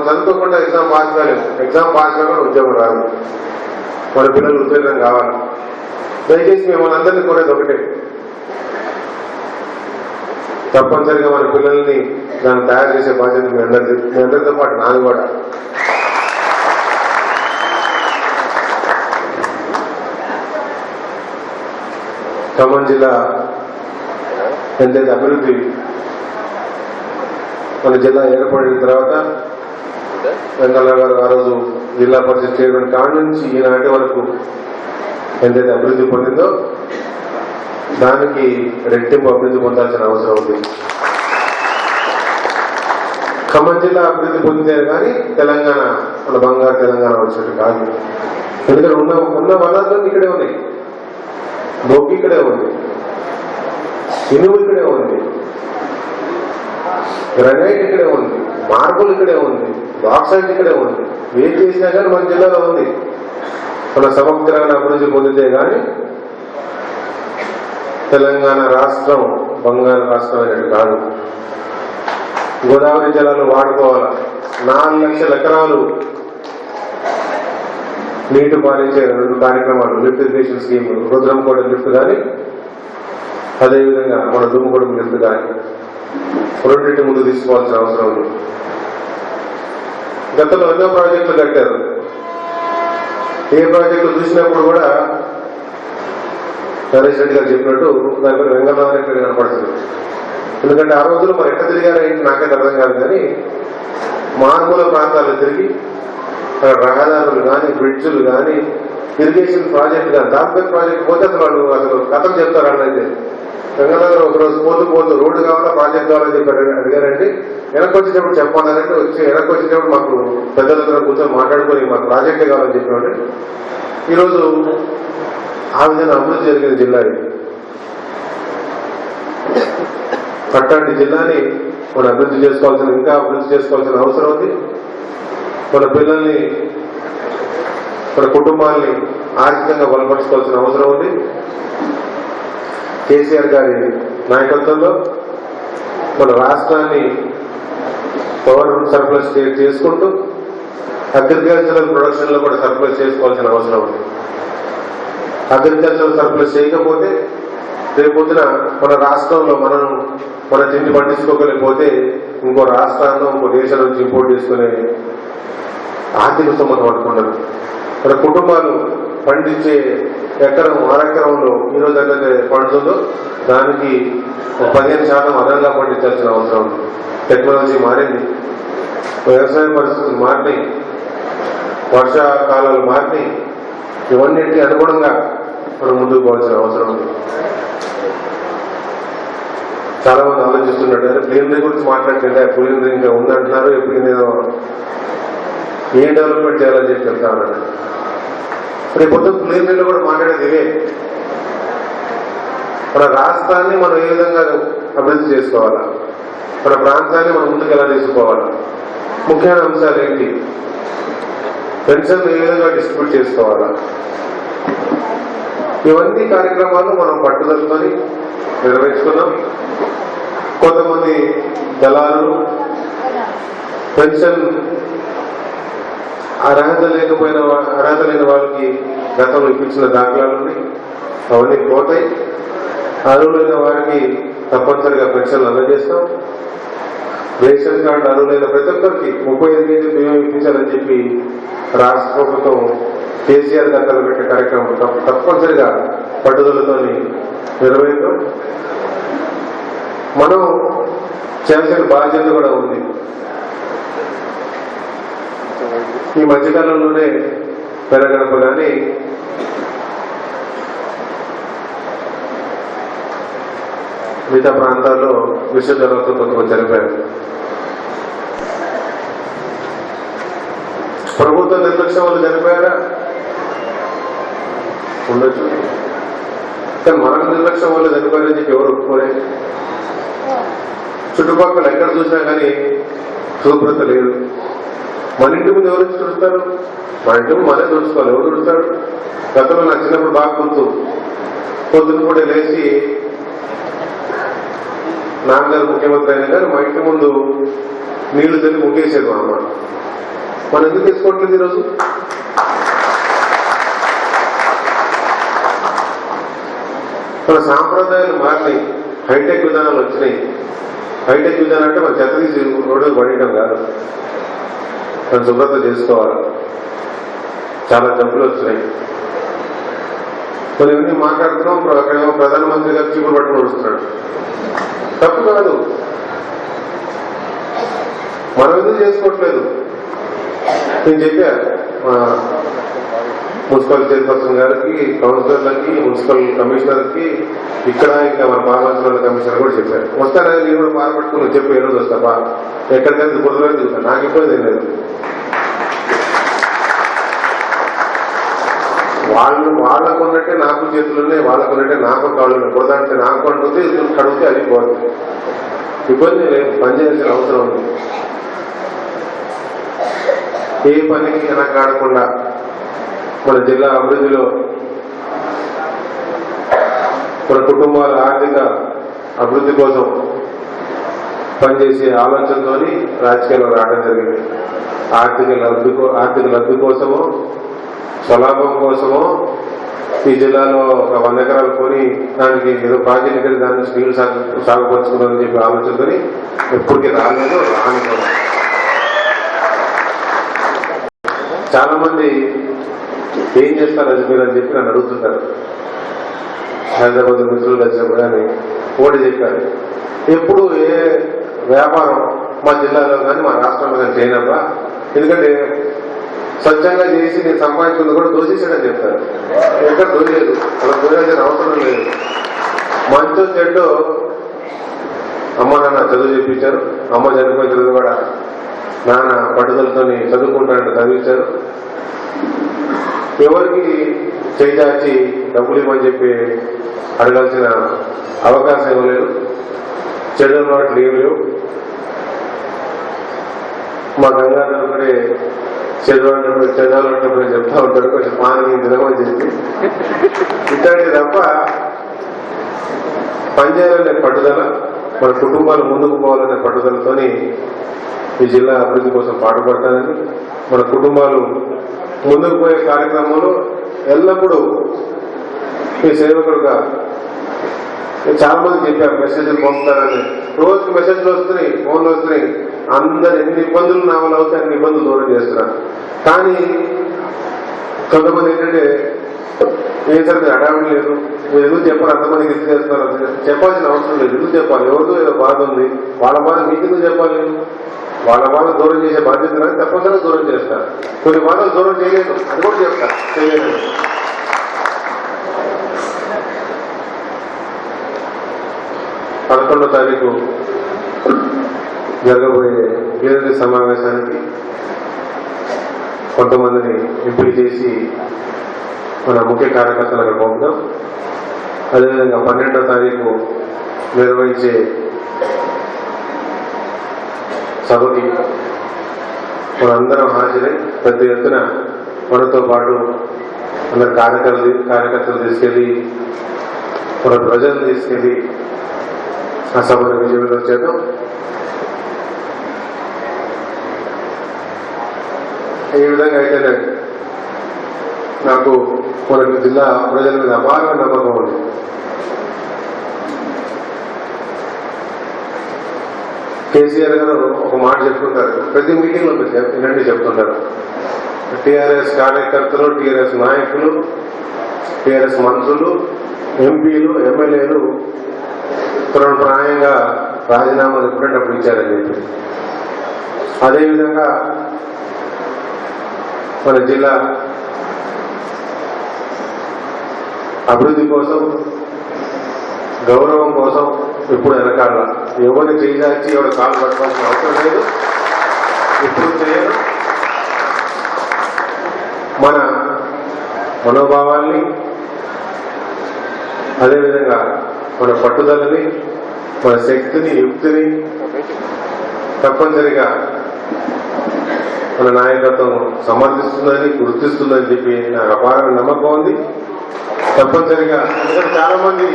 [SPEAKER 2] చదువుకోకుండా ఎగ్జామ్ పాస్ కాలేము. ఎగ్జామ్ పాస్ కాకుండా ఉద్యోగం రాదు. మన పిల్లలు ఉద్యోగం కావాలి. దయచేసి మిమ్మల్ని అందరినీ కోరేది ఒకటే, తప్పనిసరిగా మన పిల్లల్ని దాన్ని తయారు చేసే బాధ్యత మీ అందరితో పాటు నాది కూడా. ఖమ్మం జిల్లా ఎంతైతే అభివృద్ధి మన జిల్లా ఏర్పడిన తర్వాత వెంకయ్య గారు ఆ రోజు జిల్లా పరిషత్ చైర్మన్ కాడ నుంచి ఈనాటి వరకు ఎంతైతే అభివృద్ధి పొందిందో దానికి రెట్టింపు అభివృద్ధి పొందాల్సిన అవసరం ఉంది. ఖమ్మం జిల్లా అభివృద్ధి పొందితే కానీ తెలంగాణ మన బంగారు తెలంగాణ వచ్చినట్టు కాదు. ఎందుకంటే ఉన్న వనరులన్నీ ఇక్కడే ఉన్నాయి. బొగ్గు ఇక్కడే ఉంది, ఇనుము ఇక్కడే ఉంది, గ్రనైట్ ఇక్కడే ఉంది, మార్బుల్ ఇక్కడే ఉంది, బాక్సైట్ ఇక్కడే ఉంది. ఏం చేసినా కానీ మన జిల్లాలో ఉంది. మన సమగ్రంగా అభివృద్ధి పొందితే కానీ తెలంగాణ రాష్ట్రం బంగారు రాష్ట్రం అయినట్టు కాదు. గోదావరి జలాలు వాడుకోవాలా. 4 లక్షల ఎకరాలు నీటి పారించే 2 కార్యక్రమాలు, lift irrigation scheme, Rudramkota lift కానీ అదేవిధంగా మన దుమ్ముగూడెం లిఫ్ట్ కానీ రెండింటి ముందు తీసుకోవాల్సిన అవసరం ఉంది. గతంలో ఎన్నో ప్రాజెక్టులు కట్టారు. ఏ ప్రాజెక్టులు చూసినప్పుడు కూడా నరేష్ రెడ్డి గారు చెప్పినట్టు దాని పేరు వెంగళరావు పేరు కనపడుతుంది. ఎందుకంటే ఆ రోజుల్లో మరి ఎట్లా తిరిగారో ఏంటి నాకైతే అర్థం కాదు. కానీ మారుమూల ప్రాంతాల్లో తిరిగి అక్కడ రహదారులు కానీ, బ్రిడ్జులు కానీ, ఇరిగేషన్ ప్రాజెక్టు కానీ, దాంపేట ప్రాజెక్ట్ పోతే అసలు కథలు చెప్తారు. అన్నైతే వెంగళరావు ఒకరోజు పోతూ రోడ్డు కావాలా, ప్రాజెక్ట్ కావాలని చెప్పి అడిగారండి. వెనక్కి వచ్చేటప్పుడు చెప్పాలంటే వెనక్కి వచ్చేటప్పుడు మాకు పెద్దలందరూ కూర్చొని మాట్లాడుకొని మాకు ప్రాజెక్టే కావాలని చెప్పినట్టు ఈరోజు ఆ విధంగా అభివృద్ధి జరిగిన జిల్లా ఇది. అట్లాంటి జిల్లాని మనం అభివృద్ధి చేసుకోవాల్సిన, ఇంకా అభివృద్ధి చేసుకోవాల్సిన అవసరం ఉంది. మన పిల్లల్ని, మన కుటుంబాన్ని ఆర్థికంగా బలపరుచుకోవాల్సిన అవసరం ఉంది. కేసీఆర్ గారి నాయకత్వంలో మన రాష్ట్రాన్ని పవర్ సర్ప్లస్ చేసుకుంటూ అగ్రికల్చరల్ ప్రొడక్షన్లో కూడా సర్ప్లస్ చేసుకోవాల్సిన అవసరం ఉంది. అగ్రికల్చరల్ సర్ప్లస్ చేయకపోతే రేపొద్దున మన రాష్ట్రంలో మన తిండి పండించుకోగలిగిపోతే ఇంకో రాష్ట్రాల్లో ఇంకో దేశం నుంచి ఇంపోర్ట్ చేసుకునే ఆర్థిక సమ్మతం అనుకున్నారు. మన కుటుంబాలు పండించే ఎకరం అరెకరంలో ఈరోజు ఎక్కడైతే పండుతుందో దానికి 15% అదనంగా పండించాల్సిన అవసరం ఉంది. టెక్నాలజీ మారింది, వ్యవసాయ పరిస్థితులు మారినాయి, వర్షాకాలాలు మారినాయి. ఇవన్నిటికీ అనుగుణంగా మనం ముందుకు పోవాల్సిన అవసరం ఉంది. చాలా మంది ఆలోచిస్తున్నట్టు ప్లీనరీ గురించి మాట్లాడుతుంటే ప్లీనరీ ఇంకా ఉందంటున్నారు. ఎప్పుడు నేను ఏ డెవలప్మెంట్ చేయాలని చెప్పి చెప్తా ఉన్నాను. రేపు పొద్దున ప్లీనరీలో కూడా మాట్లాడేది ఇవే. మన రాష్ట్రాన్ని మనం ఏ విధంగా అభివృద్ధి చేసుకోవాలా, మన ప్రాంతాన్ని మనం ముందుకు ఎలా తీసుకోవాలా, ముఖ్యమైన అంశాలు ఏంటి, పెన్షన్ ఏ విధంగా డిస్ట్రిబ్యూట్ చేసుకోవాలా, ఇవన్నీ కార్యక్రమాలు మనం పట్టుదలతోని నిర్వహించుకున్నాం. కొంతమంది దళారులు పెన్షన్ అర్హత లేని వాళ్ళకి గతంలో ఇప్పించిన దాఖలాలున్నాయి, అవన్నీ పోతాయి. అర్హులైన వారికి తప్పనిసరిగా పెన్షన్లు అందజేస్తాం. రేషన్ కార్డు అర్హులైన ప్రతి ఒక్కరికి 35 కేజీలు బియ్యం ఇప్పించాలని చెప్పి రాష్ట్ర ప్రభుత్వం కేసీఆర్ దాఖలు పెట్టే కార్యక్రమం తప్పనిసరిగా పట్టుదలతో నిర్వహించడం మనం చేయాల్సిన బాధ్యత కూడా ఉంది. ఈ మధ్యకాలంలోనే పెరగడప కానీ మిగతా ప్రాంతాల్లో విషజ్వరాలతో కొంతమంది చనిపోయారు. ప్రభుత్వ నిర్లక్ష్యం వల్ల చనిపోయారా ఉండొచ్చు, కానీ మన నిర్లక్ష్యం వల్ల చనిపోయారని చెప్పి ఎవరు ఒప్పుకోలే. చుట్టుపక్కల ఎక్కడ చూసినా కానీ శుభ్రత లేదు. మన ఇంటి ముందు ఎవరు చూస్తారు? మన ఇంటి ముందు మనమే చూసుకోవాలి. ఎవరు చూస్తాడు? గతంలో నా చిన్నప్పుడు బాగా గుర్తు, పొద్దున్న కూడా లేచి నాన్నగారు ముఖ్యమంత్రి అయినా కానీ మా ఇంటి ముందు నీళ్లు తల్లి ముగ్గేసేది మా అమ్మ. మనం ఎందుకు తీసుకోవట్లేదు ఈరోజు? మన సాంప్రదాయాలు మారినాయి, హైటెక్ విధానాలు వచ్చినాయి. హైటెక్ విధానం అంటే మన చెత్త తీసి రోడ్డు పడేయడం కాదు, మనం శుభ్రత చేసుకోవాలి. చాలా జబ్బులు వస్తున్నాయి. మరి ఇవన్నీ మాట్లాడుతున్నాం. అక్కడేమో ప్రధానమంత్రి గారు చీపురు పట్టుకుని వస్తున్నాడు. తప్పు కాదు, మనం ఎందుకు చేసుకోవట్లేదు? నేను చెప్పా మున్సిపల్ చైర్పర్సన్ గారికి, కౌన్సిలర్లకి, మున్సిపల్ కమిషనర్కి, ఇక్కడ ఇంకా మన పార్లమెంట్ కమిషనర్ కూడా చెప్పారు. వస్తానని నేను కూడా పాల్పట్టుకుని చెప్పి ఏ రోజు వస్తా, ఎక్కడికైనా కుదరలేదు దిగుతాను, నాకు ఇబ్బంది ఏం లేదు. వాళ్ళకు ఉన్నట్టే నాకు చేతులున్నాయి, వాళ్ళకు ఉన్నట్టే నాకు కాళ్ళు ఉన్నాయి. బురదంటే నాకు అంటుంది, కడిగితే అది పోతుంది. ఇబ్బంది లేదు, పనిచేయాల్సిన అవసరం ఉంది. ఏ పనికి వెనకాడకుండా మన జిల్లా అభివృద్ధిలో మన కుటుంబాల ఆర్థిక అభివృద్ధి కోసం పనిచేసే ఆలోచనతో రాజకీయాల్లో రావడం జరిగింది. ఆర్థిక లబ్ధి కోసమో స్వలాభం కోసమో ఈ జిల్లాలో ఒక 100 ఎకరాలు కొని దానికి ఏదో ప్రాజెక్ట్ కట్టి దాని నుంచి నీళ్లు సాగుపరుచుకుందామని చెప్పి ఆలోచనతో ఎప్పటికీ రాలేదు, రాని కూడా. చాలా మంది ఏం చేస్తారు అజ్మీర్ అని చెప్పి నన్ను అడుగుతుంటారు. హైదరాబాద్ మిత్రులు వచ్చినప్పుడు కానీ ఓడి చెప్పారు, ఎప్పుడు ఏ వ్యాపారం మా జిల్లాలో కానీ మా రాష్ట్రంలో కానీ చేయనబ్బా, ఎందుకంటే స్వచ్ఛంగా చేసి నేను సంపాదించుకుంది కూడా దోషించడని చెప్తారు. ఎక్కడ దోయలేదు, అలా దోయాల్సిన అవసరం లేదు. మంచో చెడ్డో అమ్మ నాన్న చదువు చెప్పించారు. అమ్మ చనిపోయిన చదువు కూడా నాన్న పట్టుదలతో చదువుకుంటానని చదివించారు. ఎవరికి చేయించి డబ్బులు ఇవ్వమని చెప్పి అడగాల్సిన అవకాశం ఇవ్వలేదు. చెడు అలవాట్లు ఏమి లేవు. మా గంగాధర్ ఒకటే చదవాలంటే చెప్తా ఉంటాడు, కొంచెం పాని తినమని చెప్పి ఇట్లాంటి తప్ప పనిచేయాలనే పట్టుదల, మన కుటుంబాలు ముందుకు పోవాలనే పట్టుదలతోని ఈ జిల్లా అభివృద్ధి కోసం పాటుపడతానని, మన కుటుంబాలు ముందుకు పోయే కార్యక్రమంలో ఎల్లప్పుడూ ఈ సేవకుడుగా చాలా మంది చెప్పారు, మెసేజ్లు పంపుతారని. రోజుకి మెసేజ్లు వస్తున్నాయి, ఫోన్లు వస్తున్నాయి. అందరు ఎన్ని ఇబ్బందులు నా వల్ల అవుతాయి అన్ని ఇబ్బందులు దూరం చేస్తున్నారు. కానీ కొంతమంది ఏంటంటే ఏం సార్ మీరు అడావిడి లేదు, మీరు ఎందుకు చెప్పాలి, అంతమందికి ఎందుకు చేస్తున్నారు, చెప్పాల్సిన అవసరం లేదు. ఎందుకు చెప్పాలి? ఎవరితో ఏదో బాధ ఉంది, వాళ్ళ బాధ మీకు ఎందుకు చెప్పాలి? వాళ్ళ బాధ దూరం చేసే బాధ్యత కానీ తప్పనిసరిగా దూరం చేస్తారు. కొన్ని బాధలు దూరం చేయలేదు, అది కూడా చెప్తారు, చేయలేదు. 11వ తారీఖు జరగబోయే ప్లీనరీ సమావేశానికి కొంతమందిని ఎంపిక చేసి మన ముఖ్య కార్యకర్తలు అక్కడ పంపుతాం. అదేవిధంగా 12వ తారీఖు నిర్వహించే సభకి మనందరం హాజరై పెద్ద ఎత్తున మనతో పాటు అందరు కార్యకర్తలు తీసుకెళ్లి మన ప్రజలను తీసుకెళ్లి ఆ సభను విజయవంతం చేద్దాం. ఈ విధంగా అయితేనే నాకు మనకు జిల్లా ప్రజల మీద అపారమైన నమ్మకం ఉంది. కేసీఆర్ గారు ఒక మాట చెప్తుంటారు, ప్రతి మీటింగ్ లో వినండి చెప్తుంటారు, టీఆర్ఎస్ కార్యకర్తలు, టీఆర్ఎస్ నాయకులు, టీఆర్ఎస్ మంత్రులు, ఎంపీలు, ఎమ్మెల్యేలు ప్రాయంగా రాజీనామాలు ఎప్పుడప్పుడు ఇచ్చారని చెప్పి, అదేవిధంగా మన జిల్లా అభివృద్ధి కోసం, గౌరవం కోసం ఇప్పుడు వెనకాల ఎవరిని చేయాల్సి ఎవరి కాలు పట్టుకోవాల్సిన అవసరం లేదు. ఇప్పుడు చేయరు. మన మనోభావాల్ని, అదేవిధంగా మన పట్టుదలని, మన శక్తిని, యుక్తిని తప్పనిసరిగా మన నాయకత్వం సమర్థిస్తుందని, గుర్తిస్తుందని చెప్పి నాకు అపారమైన నమ్మకం ఉంది. తప్పనిసరిగా చాలా మంది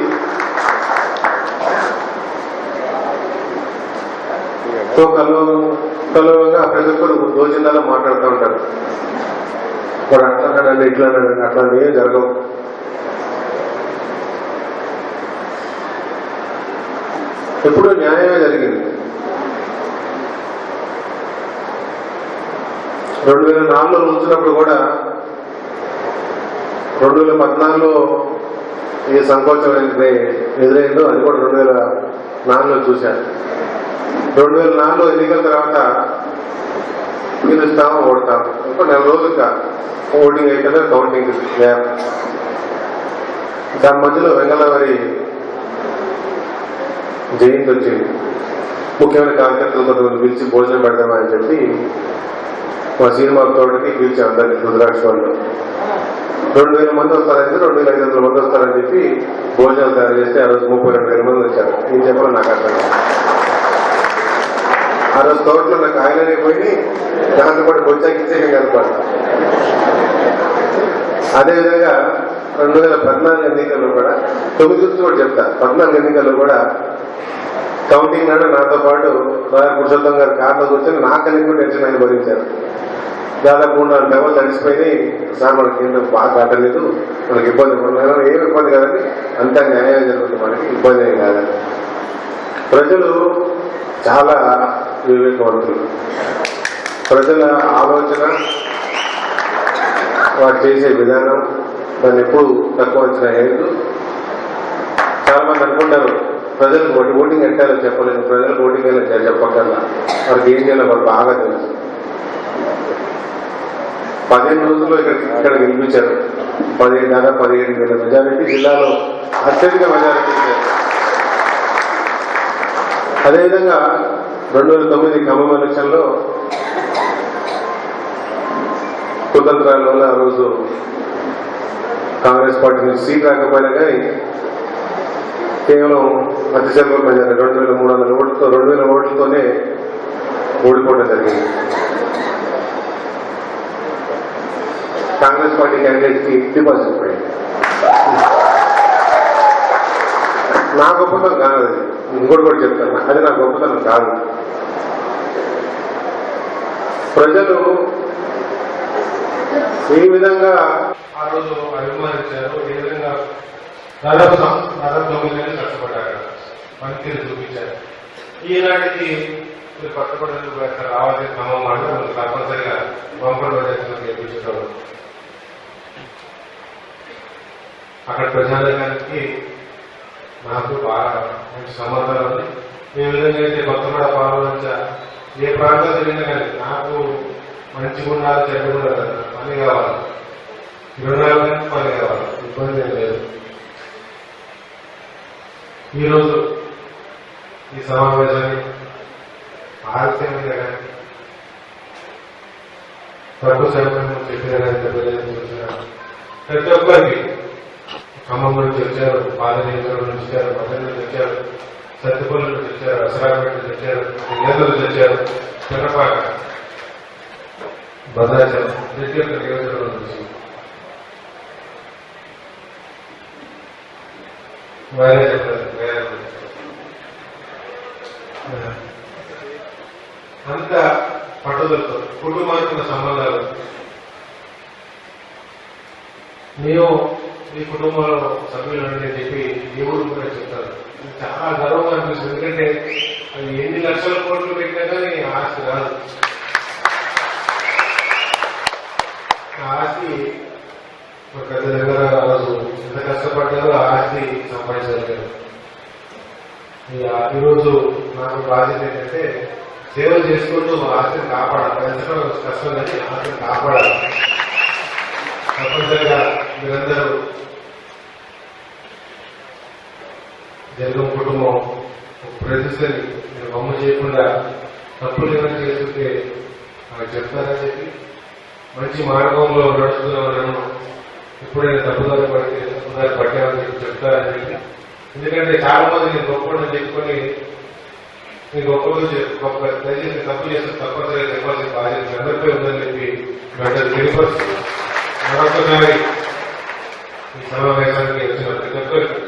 [SPEAKER 2] కలువగా ప్రతి ఒక్కరు దోచిందాలో మాట్లాడుతూ ఉంటారు. వాడు అట్లా ఇట్లా అట్లాంటివి ఏం జరగవు. ఎప్పుడూ న్యాయమే జరిగింది. 2004లో ఉంచినప్పుడు కూడా 2014లో ఏ సంకోచం ఎదురైందో అది కూడా 2004లో చూశాను. 2004లో ఎన్నికల తర్వాత గెలుస్తాము, ఓడతాము. ఇంకో 4 రోజులుగా ఓటింగ్ అయిపోయినా కౌంటింగ్ గ్యాప్. దాని మధ్యలో వెంగళవారి జయంతి వచ్చింది. ముఖ్యమైన కార్యకర్తలు కొంతమంది పిలిచి భోజనం పెడదామని చెప్పి మా సినిమా తోటకి పిలిచి అందరినీ రుద్రాక్ష వాళ్ళు 2000 మంది వస్తారంటే 2500 మంది వస్తారని చెప్పి భోజనాలు తయారు చేస్తే ఆ రోజు 32,000 మంది వచ్చారు. ఏం చెప్పాలో నాకు అర్థం కాదు. ఆ రోజు తోటలో నాకు ఆయననే పోయి దాంతో పాటు బొచ్చాకిచ్చే కలపాలి. అదేవిధంగా 2014 ఎన్నికల్లో కూడా 9 గురించి కూడా చెప్తా. 14 ఎన్నికల్లో కూడా కౌంటింగ్ నాడు నాతో పాటు పురుషోత్తం గారు కార్లో కూర్చొని నాకని కూడా టెన్షన్ ఆయన భరించారు. దాదాపు 3-4 డబ్బులు తడిసిపోయి, సార్ మనకి ఏంటో బాగా కాటలేదు, మనకి ఇబ్బంది, ఏమి ఇబ్బంది కాదని, అంతా న్యాయం జరుగుతుంది, మనకి ఇబ్బంది ఏం కాదని. ప్రజలు చాలా వివేకవంతులు. ప్రజల ఆలోచన, వారు చేసే విధానం దాన్ని ఎప్పుడు తక్కువ అంచనా వేయదు. చాలా మంది అనుకుంటారు ప్రజలకు ఓటింగ్ ఎట్టాలో చెప్పలేదు, ప్రజలకు ఓటింగ్ అయినా చెప్పక్కర్లా, వారికి ఏం చేయాలో వారు బాగా తెలుసు. 15 రోజుల్లో ఇక్కడ గెలిపించారు. దాదాపు 17,000 మెజారిటీ, జిల్లాలో అత్యధిక మెజారిటీ ఇచ్చారు. అదేవిధంగా 2009 ఖమ్మం ఎలక్షన్లో కుతంత్రాల వల్ల ఆ రోజు కాంగ్రెస్ పార్టీ నుంచి సీట్ రాకపోయినా కానీ కేవలం అత్యధిక మెజారిటీ 2,300 ఓట్లతో 2,000 ఓట్లతోనే ఓడిపోవడం జరిగింది. కాంగ్రెస్ పార్టీ క్యాండిడేట్ కి డిపాజిట్ పోయింది. నా గొప్పతనం కాదు అది, ఇంకోటి కూడా చెప్తాను, అది నా గొప్పతనం కాదు. ప్రజలు ఏ విధంగా ఆ రోజు అభిమానించారు, ఏ విధంగా దాదాపు 9 నెలలు కష్టపడ్డారు, పనితీరు చూపించారు. ఈనాటికి మీరు పట్టుబడులు రావాల్సిన క్రమం మాట తప్పనిసరిగా పంపడం గెలిపించడం. అక్కడ ప్రజానికానికి నాకు బాగా మంచి సంబంధాలు ఉంది. ఏ విధంగా అయితే కొత్తగూడ పాల్గొంచ ఏ ప్రాంతం జరిగినా కానీ నాకు మంచి ఉండాలి, చెడ్డ ఉండాలి, పని కావాలి, 24 గంటలు పని కావాలి, ఇబ్బంది ఏం లేదు. ఈరోజు ఈ సమావేశాన్ని ఆలస్యంగా కానీ ప్రభు సమయం చెప్పిన ప్రతి ఒక్కరికి ఖమ్మం నుంచి వచ్చారు, పాదనీయుల నుంచి వచ్చారు, మధ్య నుంచి వచ్చారు, సత్తుపల్లి నుంచి వచ్చారు, అసరాపేట నుంచి వచ్చారు, నేతల నుంచి వచ్చారు, చిన్నపాక, భద్రాచలం, ప్రతి ఒక్క నియోజకవర్గం నుంచి వారే చెప్తారు. అంత పట్టుదలతో కుటుంబానికి సంబంధాలు మేము ఈ కుటుంబంలో సభ్యులని చెప్పి దేవుడు కూడా చెప్తారు. చాలా గర్వంగా అనిపిస్తుంది. ఎందుకంటే అది ఎన్ని లక్షల కోట్లు పెట్టినా కానీ ఆస్తి రాదు. ఆ ఆస్తి పెద్ద దగ్గర రాదు. ఎంత కష్టపడ్డారో ఆ ఆస్తి సంపాదించగలిగారు. ఈరోజు నాకు బాధ్యత ఏంటంటే సేవలు చేసుకుంటూ ఆస్తిని కాపాడాలి. పెంచడం కష్టం కానీ ఆస్తిని కాపాడాలి. తప్పనిసరిగా మీరందరూ జగన్ కుటుంబం ప్రతిష్టని నేను బొమ్మ చేయకుండా తప్పులు ఏమైనా చేస్తుంటే నాకు చెప్తారని చెప్పి మంచి మార్గంలో నడుస్తున్నాను. ఎప్పుడైనా తప్పుదారి పట్టామని చెప్పి చెప్తారని చెప్పి, ఎందుకంటే చాలా మంది నేను గొప్పని చెప్పుకొని నేను గొప్ప దయచేసి తప్పు చేస్తే తప్పనిసరిగా చెప్పాల్సిన బాధ్యత అందరిపై ఉందని చెప్పి వెంటనే తెలియపరుస్తూ మరొకసారి ఈ సమావేశానికి వచ్చిన ప్రతి ఒక్కరికి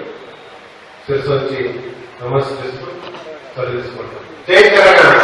[SPEAKER 2] శిరస్సు వచ్చి నమస్కరిస్తూ చదివించుకుంటాం. జై తెలంగాణ.